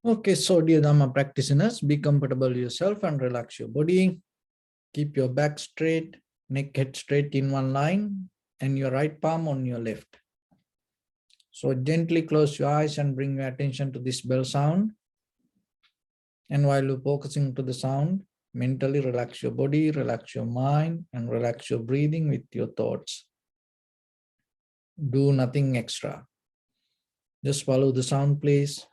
Okay, so dear Dharma practitioners, be comfortable yourself and relax your body. Keep your back straight, neck head straight in one line, and your right palm on your left. So gently close your eyes and bring your attention to this bell sound. And while you're focusing to the sound, mentally relax your body, relax your mind, and relax your breathing with your thoughts. Do nothing extra. Just follow the sound, please.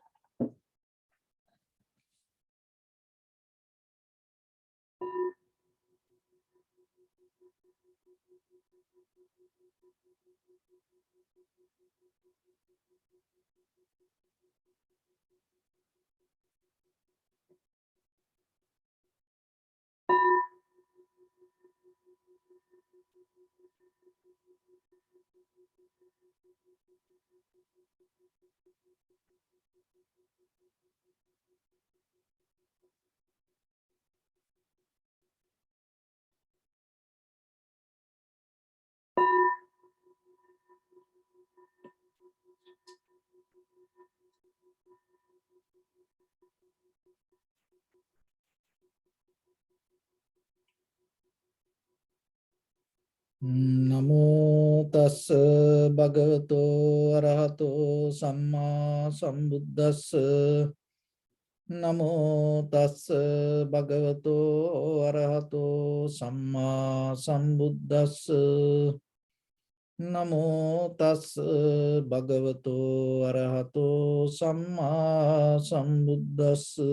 Namo tassa bhagavato arahato samma sambuddhassa. Namo tassa bhagavato arahato samma sambuddhassa. Namo tassa bhagavato arahato samma sambuddhassa.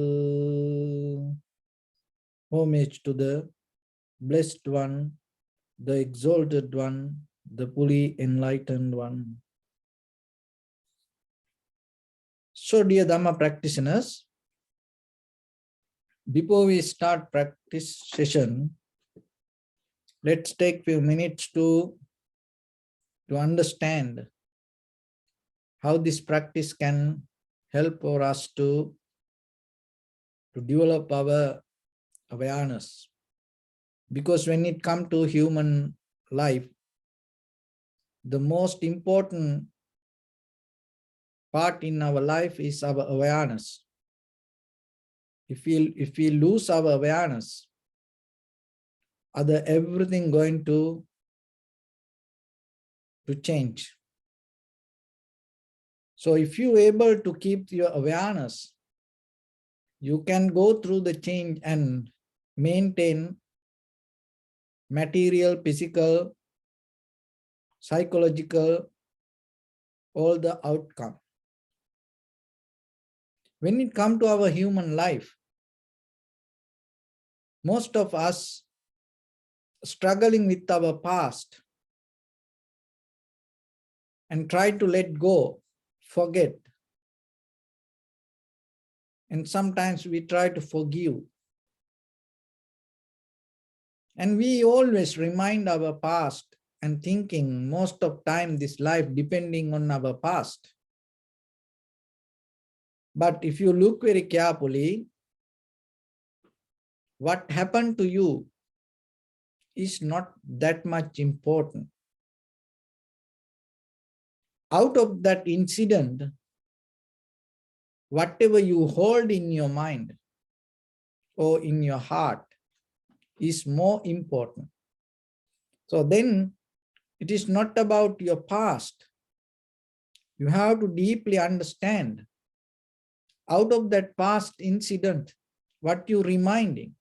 Homage to the blessed one, the exalted one, the fully enlightened one. So, dear Dhamma practitioners, before we start practice session, let's take few minutes to understand how this practice can help for us to develop our awareness. Because when it comes to human life, the most important part in our life is our awareness. If we lose our awareness, everything going to change. So if you able to keep your awareness, you can go through the change and maintain material, physical, psychological, all the outcome. When it comes to our human life, most of us struggling with our past and try to let go, forget. And sometimes we try to forgive. And we always remind our past and thinking most of time this life depending on our past. But if you look very carefully, what happened to you is not that much important. Out of that incident, whatever you hold in your mind or in your heart is more important. So then it is not about your past. You have to deeply understand out of that past incident, what you reminding,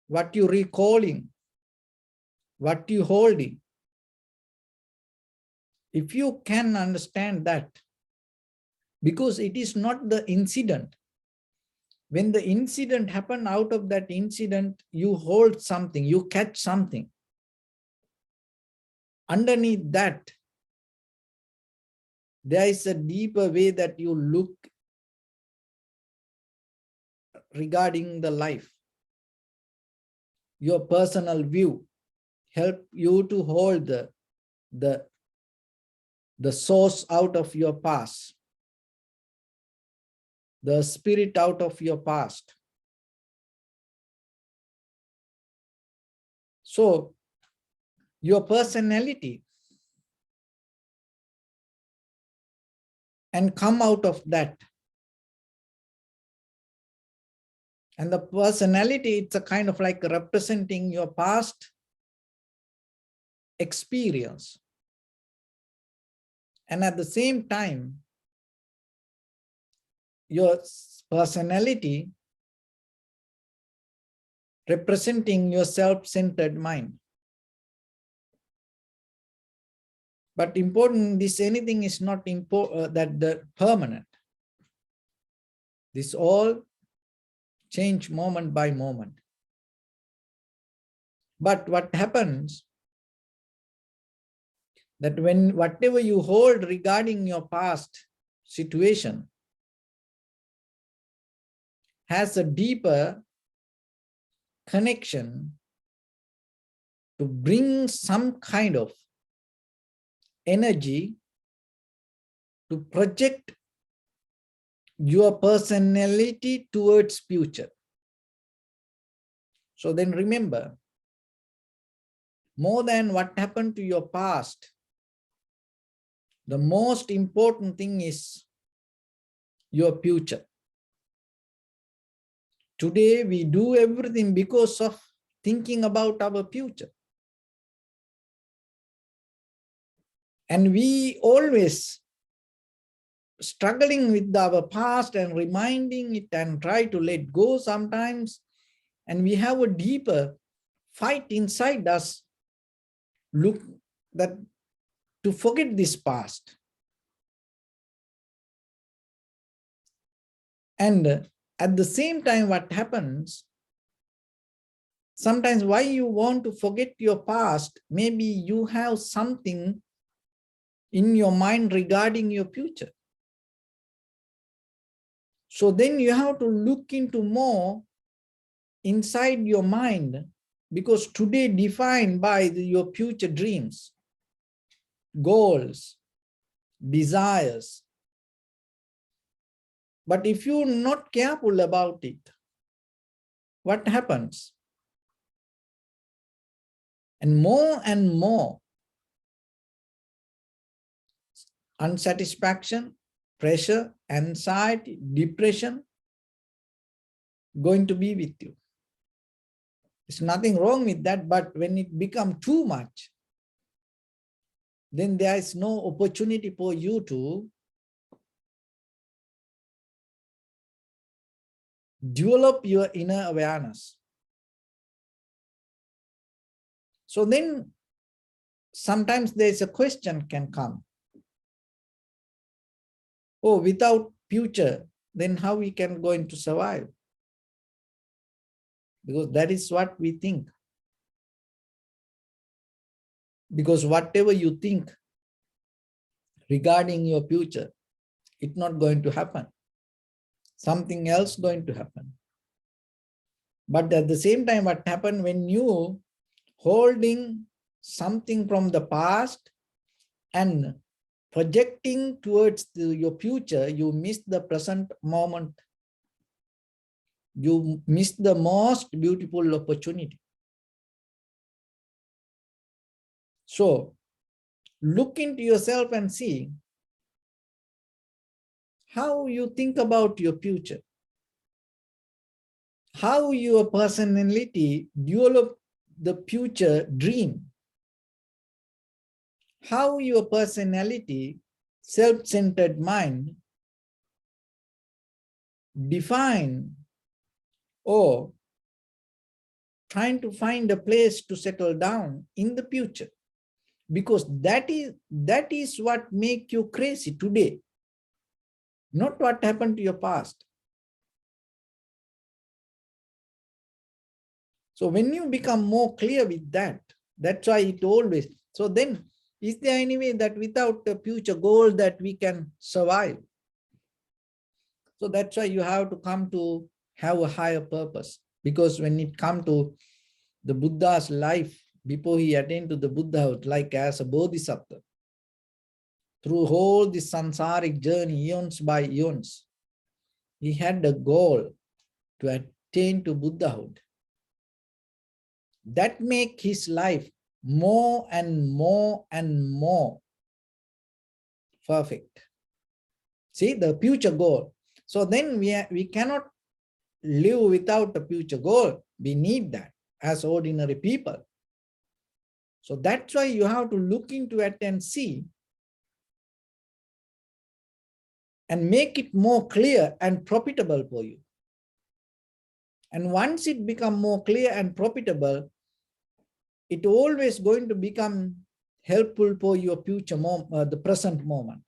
what you recalling, what you holding. If you can understand that, because it is not the incident. When the incident happened, out of that incident, you hold something, you catch something. Underneath that, there is a deeper way that you look regarding the life. Your personal view help you to hold the source out of your past, the spirit out of your past. So your personality and come out of that. And the personality, it's a kind of like representing your past experience. And at the same time, your personality representing your self-centered mind. But important, this anything is not that the permanent. This all change moment by moment. But what happens that when whatever you hold regarding your past situation has a deeper connection to bring some kind of energy to project your personality towards future. So then remember, more than what happened to your past, the most important thing is your future. Today we do everything because of thinking about our future. And we always struggling with our past and reminding it and try to let go sometimes. And we have a deeper fight inside us, look that to forget this past. And at the same time, what happens, sometimes why you want to forget your past, maybe you have something in your mind regarding your future. So then you have to look into more inside your mind, because today defined by your future dreams, goals, desires. But if you're not careful about it, what happens? And more unsatisfaction, pressure, anxiety, depression going to be with you. There's nothing wrong with that, but when it becomes too much, then there is no opportunity for you to develop your inner awareness. So then sometimes there's a question can come. Oh, without future, then how we can going to survive? Because that is what we think. Because whatever you think regarding your future, it's not going to happen. Something else going to happen. But at the same time, what happened when you holding something from the past and projecting towards your future, you miss the present moment. You miss the most beautiful opportunity. So look into yourself and see how you think about your future, how your personality develop the future dream, how your personality, self-centered mind define or trying to find a place to settle down in the future. Because that is what make you crazy today, not what happened to your past. So when you become more clear with that, that's why it always, so then is there any way that without a future goal that we can survive? So that's why you have to come to have a higher purpose. Because when it comes to the Buddha's life, before he attained to the Buddhahood, like as a bodhisattva, through whole this samsaric journey, eons by eons, he had a goal to attain to Buddhahood. That make his life more and more and more perfect. See the future goal. So then we cannot live without a future goal. We need that as ordinary people. So that's why you have to look into it and see and make it more clear and profitable for you. And once it becomes more clear and profitable, it always going to become helpful for your future, the present moment.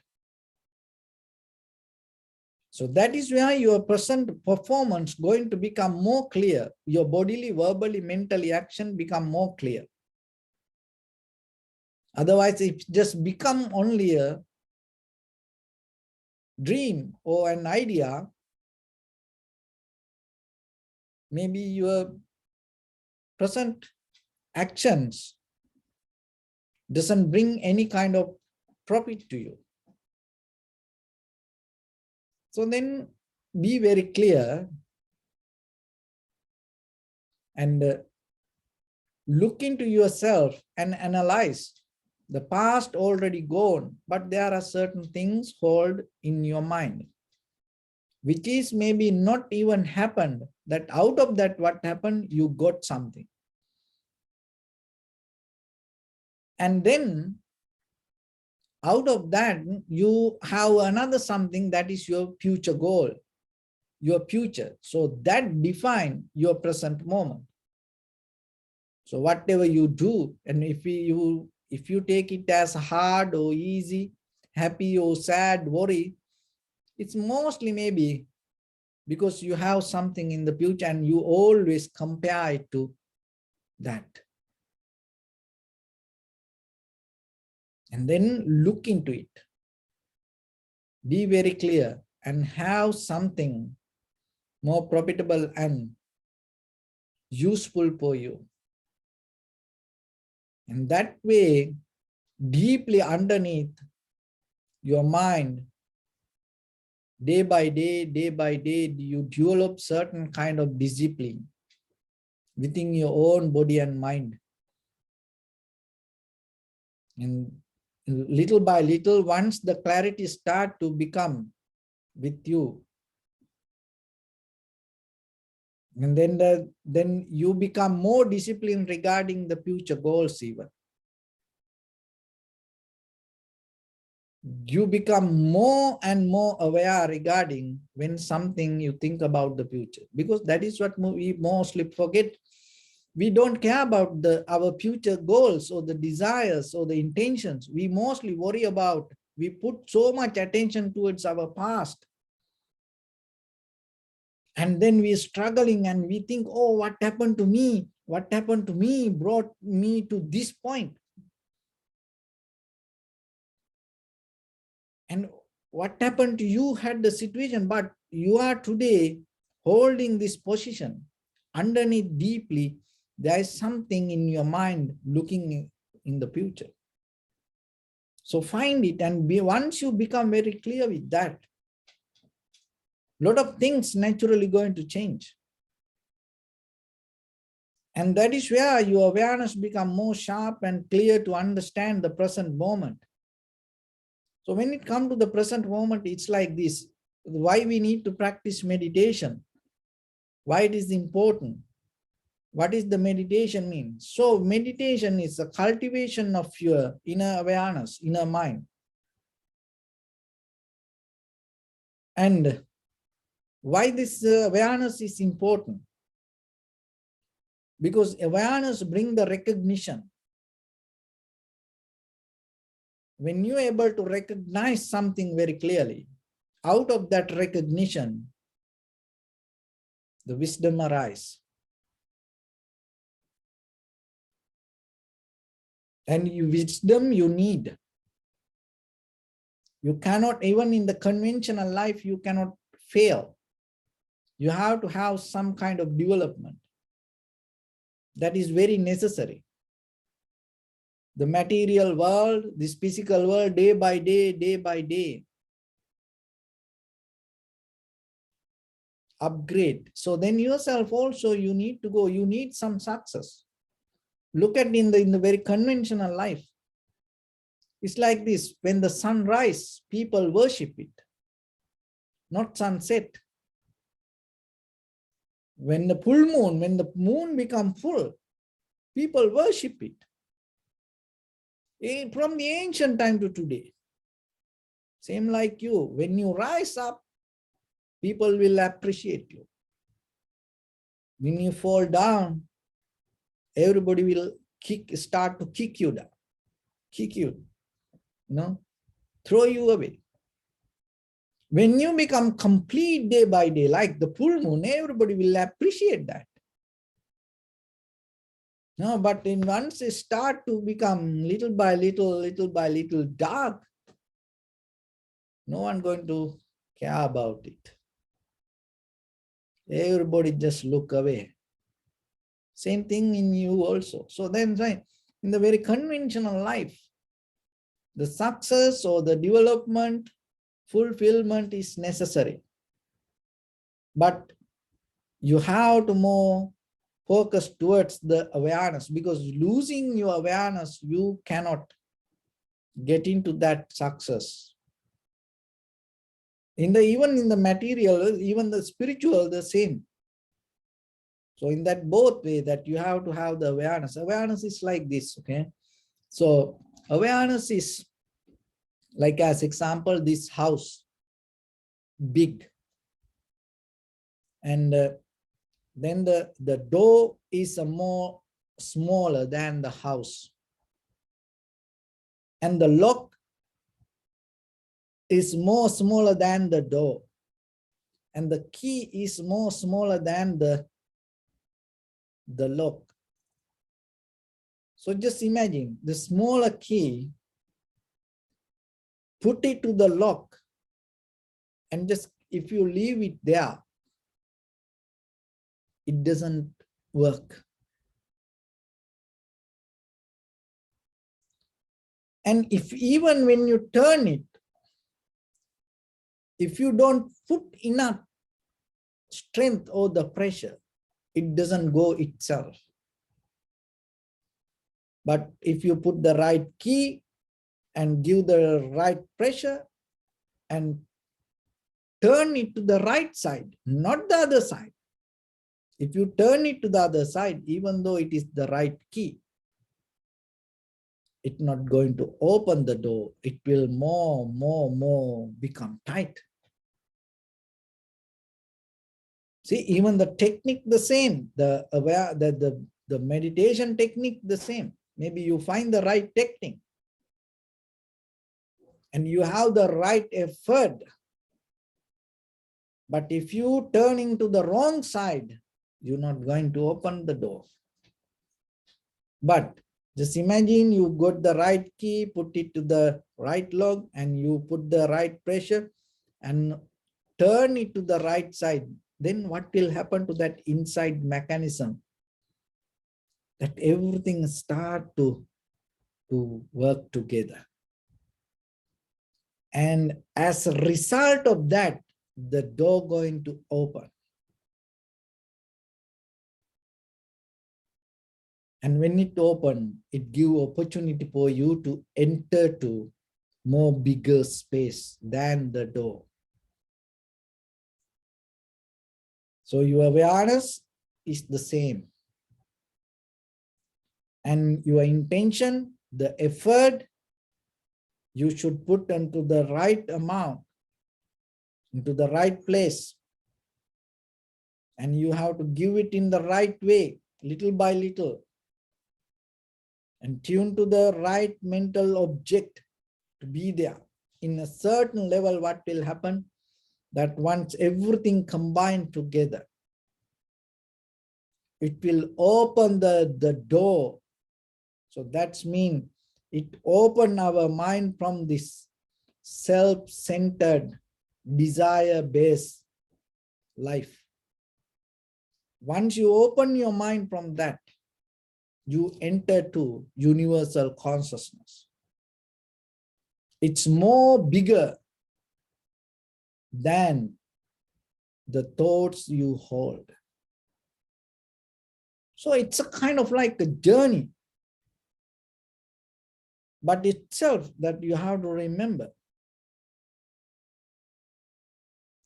So that is where your present performance going to become more clear. Your bodily, verbally, mentally action become more clear. Otherwise, it just become only a dream or an idea. Maybe your present actions doesn't bring any kind of profit to you. So then be very clear and look into yourself and analyze. The past already gone, but there are certain things hold in your mind, which is maybe not even happened, that out of that what happened, you got something. And then out of that, you have another something that is your future goal, your future. So that defines your present moment. So whatever you do, and if you take it as hard or easy, happy or sad, worry, it's mostly maybe because you have something in the future and you always compare it to that. And then look into it. Be very clear and have something more profitable and useful for you. And that way, deeply underneath your mind, day by day, you develop certain kind of discipline within your own body and mind. And little by little, once the clarity start to become with you, and then you become more disciplined regarding the future goals even. You become more and more aware regarding when something you think about the future, because that is what we mostly forget. We don't care about our future goals or the desires or the intentions. We mostly worry about, we put so much attention towards our past. And then we're struggling and we think, oh, what happened to me? What happened to me brought me to this point. And what happened to you had the situation, but you are today holding this position. Underneath deeply, there is something in your mind looking in the future. So find it, and once you become very clear with that, a lot of things naturally going to change. And that is where your awareness become more sharp and clear to understand the present moment. So when it comes to the present moment, it's like this. Why we need to practice meditation? Why it is important? What is the meditation mean? So meditation is the cultivation of your inner awareness, inner mind. And why this awareness is important? Because awareness brings the recognition. When you're able to recognize something very clearly, out of that recognition, the wisdom arises. And wisdom you need. You cannot, even in the conventional life, you cannot fail. You have to have some kind of development. That is very necessary. The material world, this physical world, day by day, upgrade. So then yourself also, you need to go, you need some success. Look at in the very conventional life. It's like this, when the sun rises, people worship it, not sunset. When the full moon, when the moon becomes full, people worship it. From the ancient time to today. Same like you. When you rise up, people will appreciate you. When you fall down, everybody will start to kick you down, throw you away. When you become complete day by day, like the full moon, everybody will appreciate that. No, but once it start to become little by little dark, no one going to care about it. Everybody just look away. Same thing in you also. So then, in the very conventional life, the success or the development, fulfillment is necessary. But you have to more focus towards the awareness, because losing your awareness, you cannot get into that success. Even in the material, even the spiritual, the same. So in that both way, that you have to have the awareness. Awareness is like this, okay? So awareness is like, as example, this house, big. And then the door is more smaller than the house. And the lock is more smaller than the door. And the key is more smaller than the lock. So just imagine the smaller key, put it to the lock, and just if you leave it there, it doesn't work. And if even when you turn it, if you don't put enough strength or the pressure, it doesn't go itself. But if you put the right key and give the right pressure and turn it to the right side, not the other side. If you turn it to the other side, even though it is the right key, it's not going to open the door. It will more become tight. See, even the technique the same, the meditation technique the same. Maybe you find the right technique and you have the right effort. But if you turning to the wrong side, you're not going to open the door. But just imagine you got the right key, put it to the right lock, and you put the right pressure and turn it to the right side. Then what will happen to that inside mechanism? That everything start to work together. And as a result of that, the door going to open. And when it open, it give opportunity for you to enter to more bigger space than the door. So your awareness is the same. And your intention, the effort, you should put into the right amount, into the right place. And you have to give it in the right way, little by little. And tune to the right mental object to be there. In a certain level, what will happen? That once everything combined together, it will open the door. So that's mean it open our mind from this self-centered, desire-based life. Once you open your mind from that, you enter to universal consciousness. It's more bigger than the thoughts you hold. So it's a kind of like a journey, but itself that you have to remember.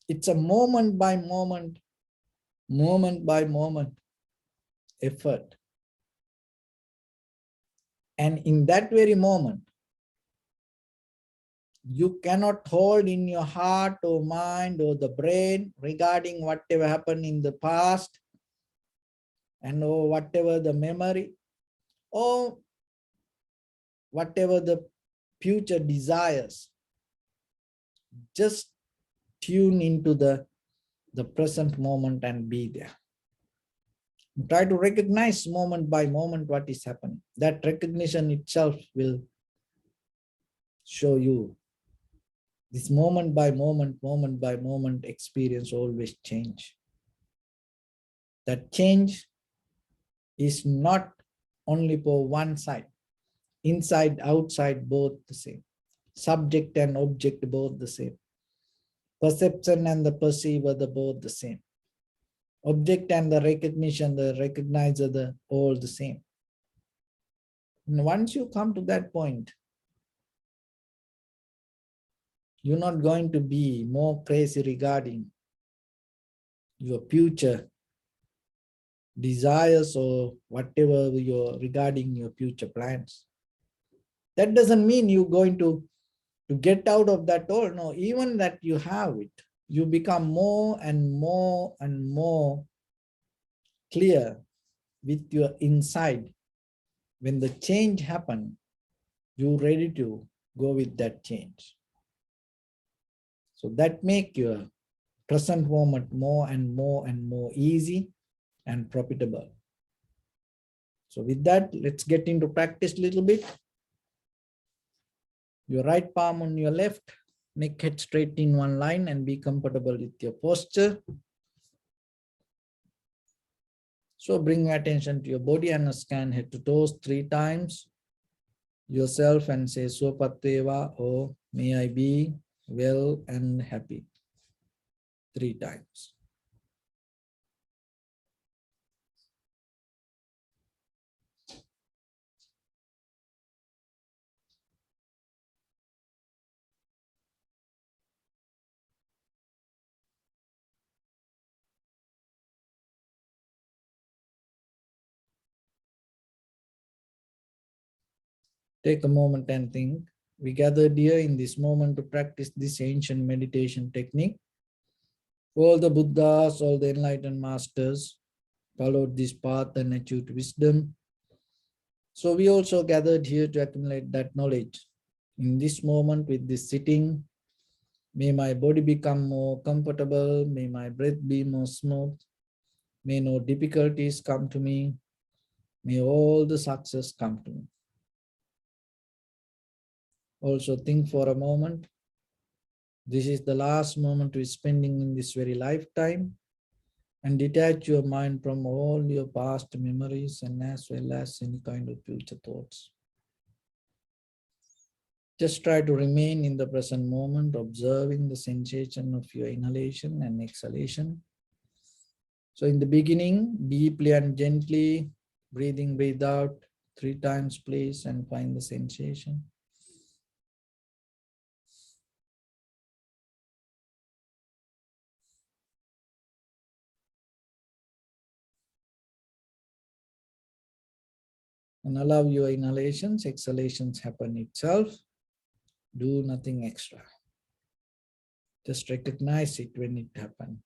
It's a moment by moment moment by moment effort. And in that very moment, you cannot hold in your heart or mind or the brain regarding whatever happened in the past and or whatever the memory or whatever the future desires. Just tune into the present moment and be there. Try to recognize moment by moment what is happening. That recognition itself will show you this moment by moment experience always change. That change is not only for one side, inside, outside, both the same. Subject and object, both the same. Perception and the perceiver, the both the same. Object and the recognition, the recognizer, the all the same. And once you come to that point, you're not going to be more crazy regarding your future desires or whatever regarding your future plans. That doesn't mean you're going to get out of that all. No, even that you have it, you become more and more and more clear with your inside. When the change happens, you're ready to go with that change. So that make your present moment more and more and more easy and profitable. So with that, let's get into practice a little bit. Your right palm on your left, neck head straight in one line and be comfortable with your posture. So bring your attention to your body and scan head to toes 3 times yourself and say Swapateva, or may I be well and happy 3 times. Take a moment and think. We gathered here in this moment to practice this ancient meditation technique. All the Buddhas, all the enlightened masters followed this path and achieved wisdom. So we also gathered here to accumulate that knowledge. In this moment with this sitting, may my body become more comfortable, may my breath be more smooth, may no difficulties come to me, may all the success come to me. Also think for a moment, this is the last moment we're spending in this very lifetime, and detach your mind from all your past memories and as well as any kind of future thoughts. Just try to remain in the present moment, observing the sensation of your inhalation and exhalation. So in the beginning, deeply and gently, breathe out 3 times, please, and find the sensation. And allow your inhalations, exhalations happen itself. Do nothing extra. Just recognize it when it happens.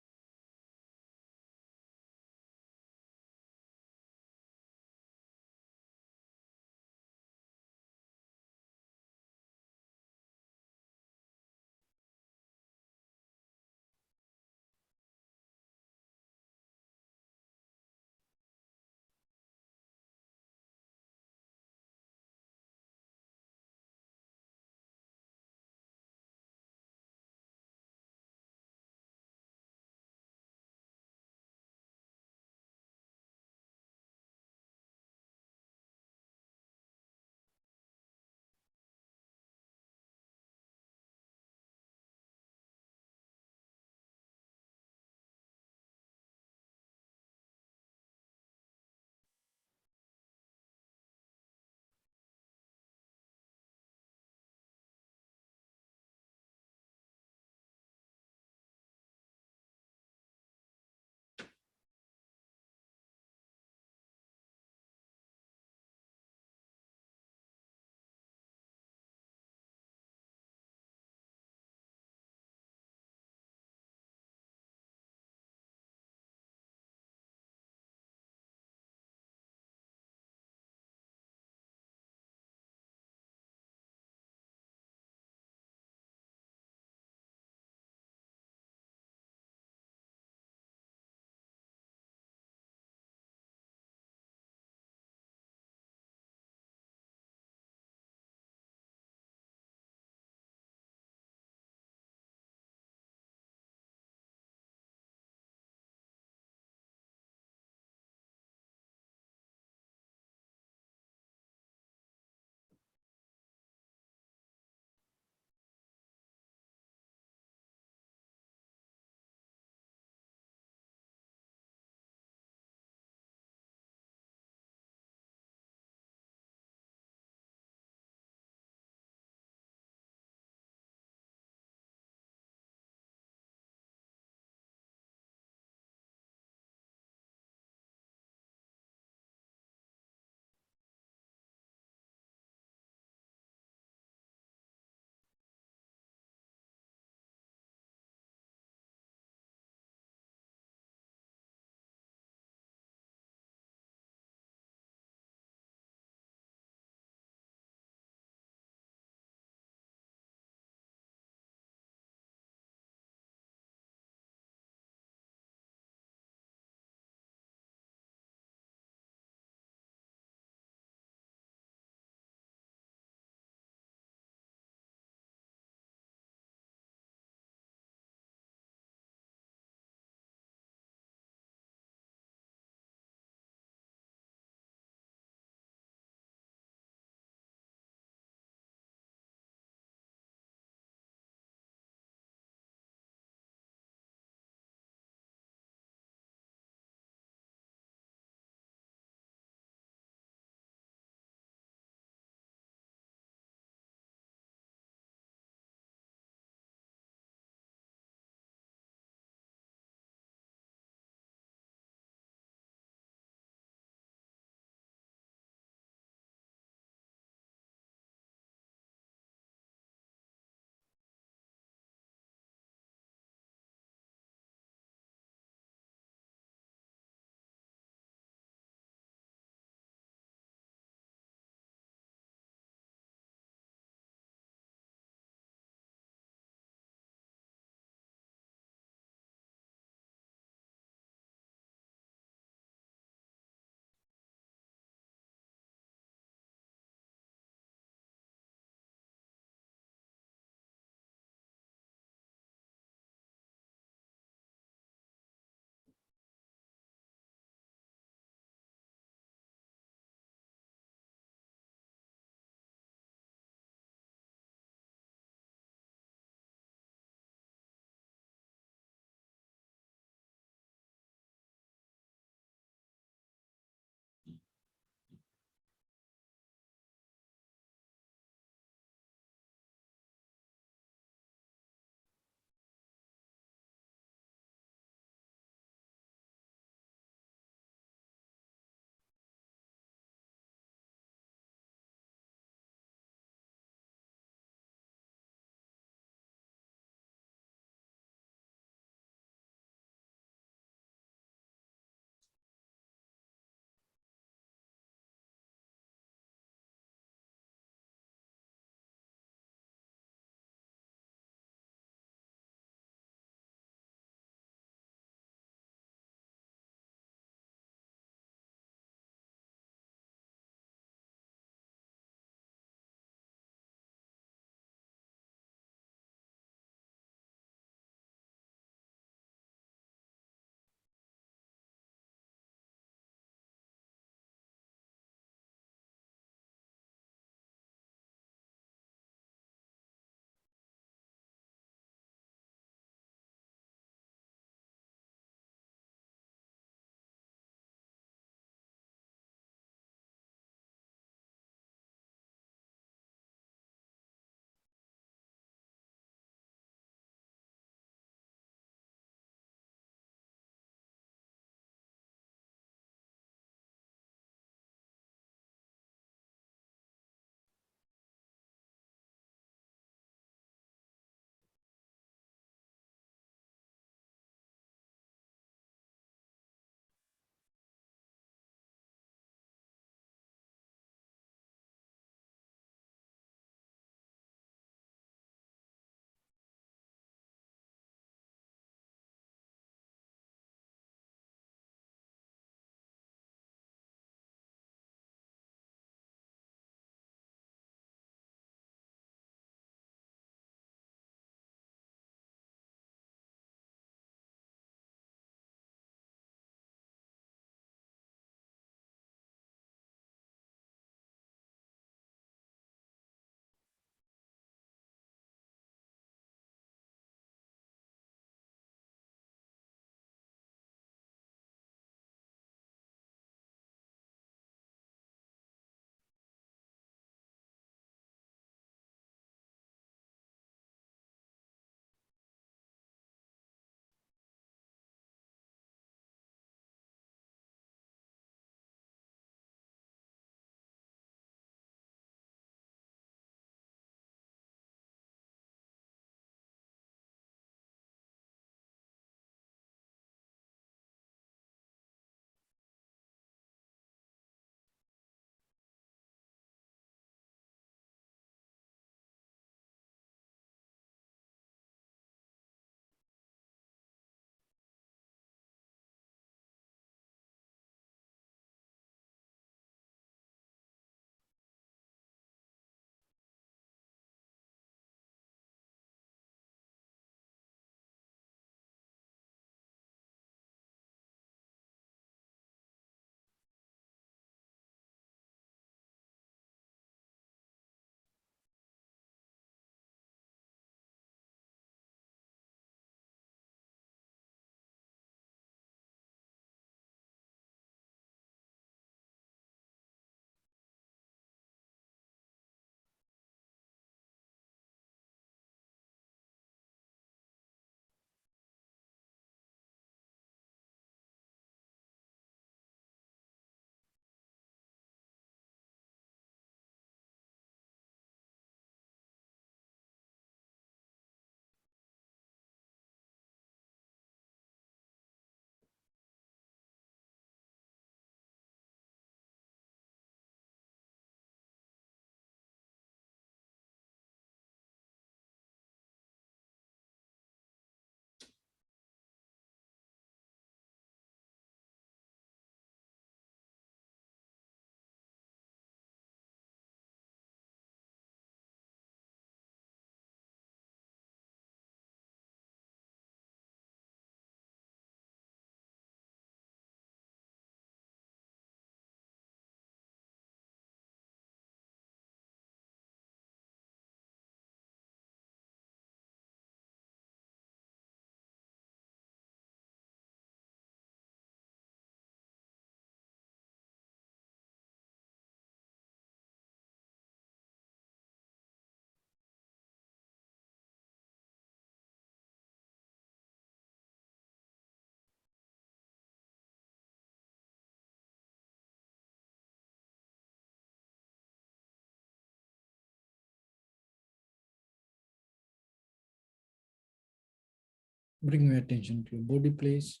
Bring your attention to your body, please.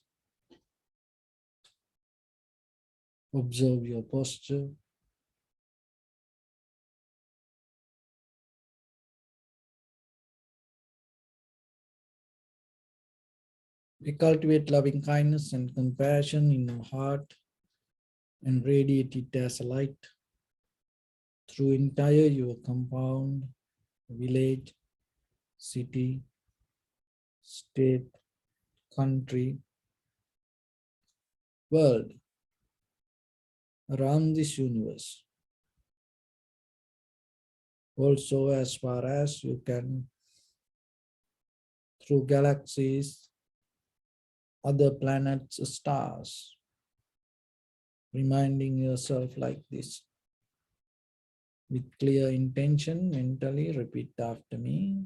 Observe your posture. We cultivate loving kindness and compassion in our heart and radiate it as a light through entire your compound, village, city, state, country, world, around this universe. Also, as far as you can, through galaxies, other planets, stars, reminding yourself like this. With clear intention, mentally repeat after me.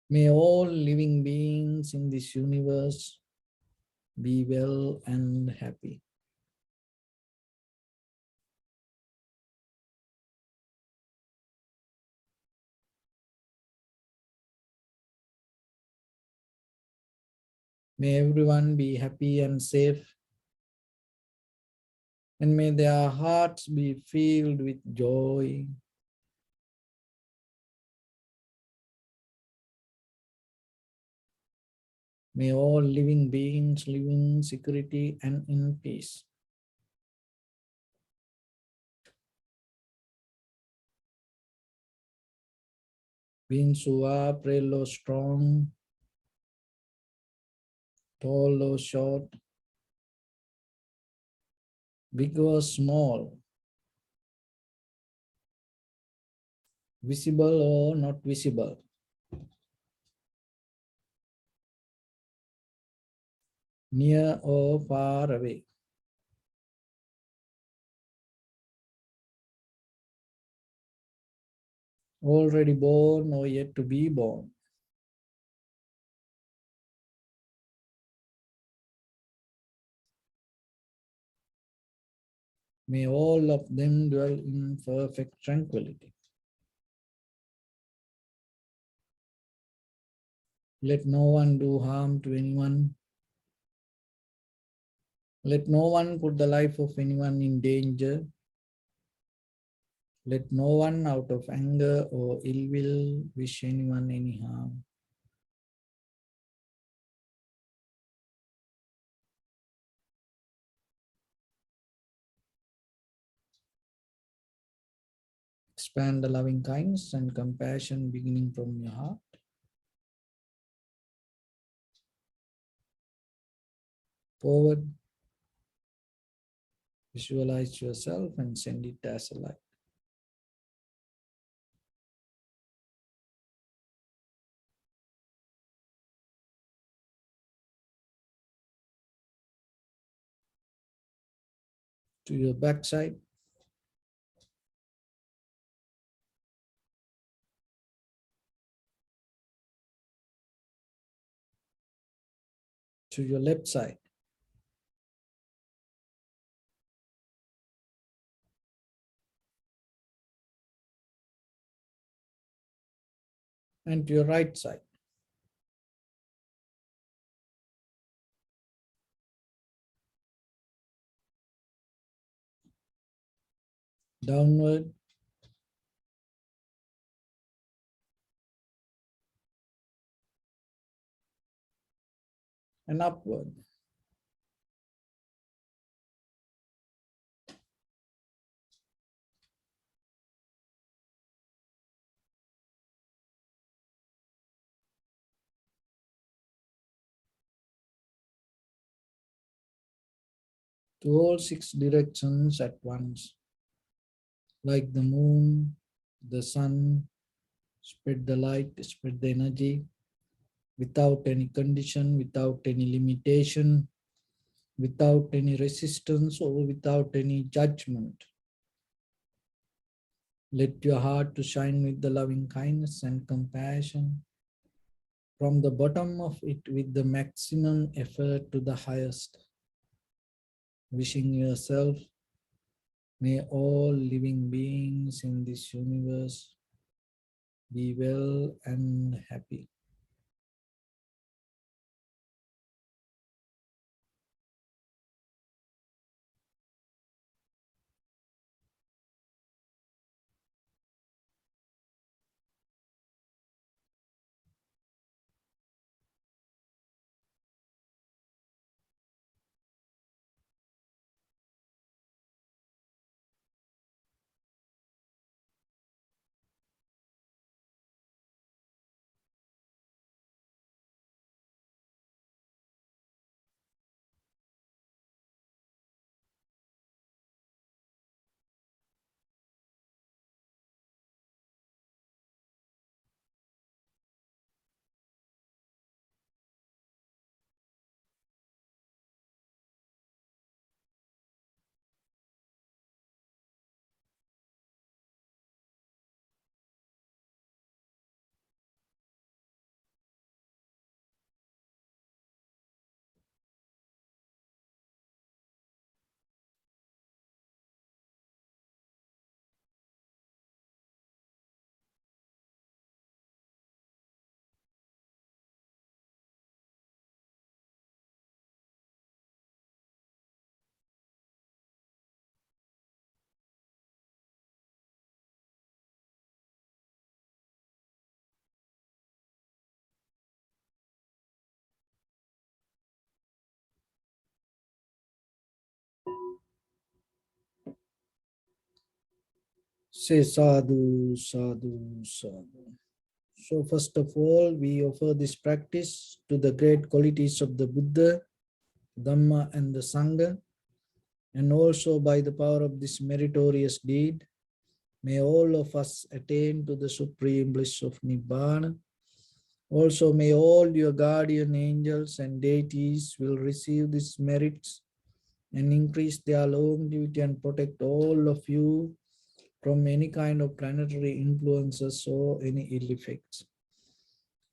May all living beings in this universe be well and happy. May everyone be happy and safe, and may their hearts be filled with joy. May all living beings live in security and in peace. Beings who are frail or strong, tall or short, big or small, visible or not visible, near or far away, already born or yet to be born. May all of them dwell in perfect tranquility. Let no one do harm to anyone. Let no one put the life of anyone in danger. Let no one out of anger or ill will wish anyone any harm. Expand the loving kindness and compassion beginning from your heart. Forward, visualize yourself and send it as a light. To your backside, to your left side, and to your right side. Downward and upward. To all six directions at once. Like the moon, the sun, spread the light, spread the energy without any condition, without any limitation, without any resistance, or without any judgment. Let your heart to shine with the loving kindness and compassion from the bottom of it with the maximum effort to the highest. Wishing yourself, may all living beings in this universe be well and happy. Say sadhu, sadhu, sadhu. So first of all, we offer this practice to the great qualities of the Buddha, Dhamma and the Sangha, and also by the power of this meritorious deed, may all of us attain to the supreme bliss of Nibbana. Also may all your guardian angels and deities will receive these merits and increase their longevity and protect all of you from any kind of planetary influences or any ill effects.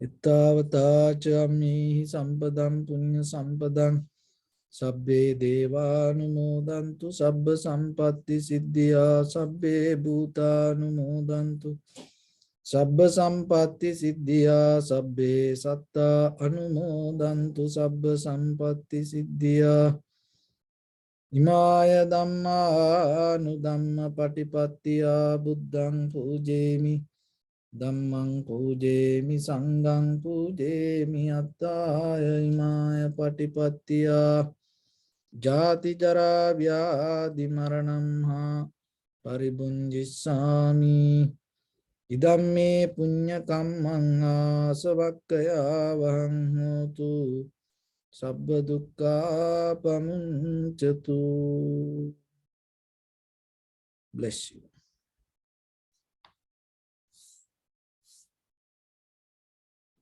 Ittavata chammihi sampadam punya sampadam sabbe devanumodantu sabba sampatti siddhya sabbe bhutanumodantu sabba sampatti siddhya sabbe satta anumodantu sabba sampatti siddhya imaya dhamma anudhamma patipattiya buddhang pujemi dhammang pujemi sanghang pujemi attaya imaya patipattiya jati jara vyadhi maranam ha paribunjissami idam me punya kammang asavakkaya vahang hotu sabba dukkha pamuncatu. Bless you.